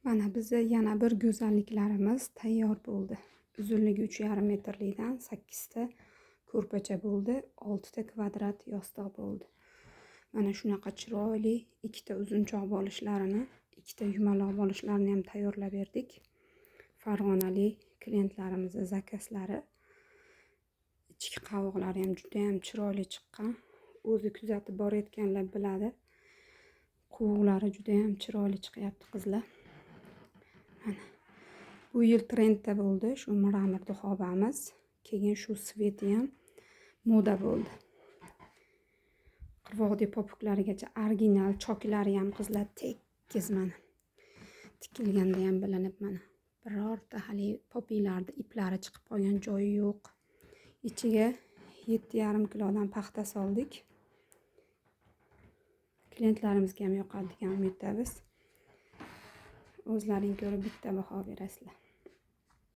Mana bizda yana bir go'zalliklarimiz tayyor bo'ldi. Uzunligi 3,5 metrlikdan 8 ta ko'rpacha bo'ldi, 6 ta kvadrat yostiq bo'ldi. Mana shunaqa chiroyli ikkita uzunchoq bo'lishlarini, ikkita yumaloq bo'lishlarini ham tayyorlab berdik. Farg'onali klientlarimizning zakazlari. Ichki qovoqlari ham juda ham chiroyli chiqqan. O'zi kuzatib borayotganlar biladi. Qovoqlari juda ham chiroyli chiqyapti qizlar. Mana bu yil trendda bo'ldi shu mramor duxobamiz. Keyin shu sveti ham moda bo'ldi. Qirg'oqdek popuklarigacha original choklari ham qizlar tekis mana. Tikilganda ham bilinib mana. Birorta hali popilarni iplari chiqib qolgan joyi yo'q. İçiga 7,5 kilodan paxta soldik. Klientlarimizga ham yoqadi degan umiddamiz. O'zlaring ko'rib bitta baho berasizlar.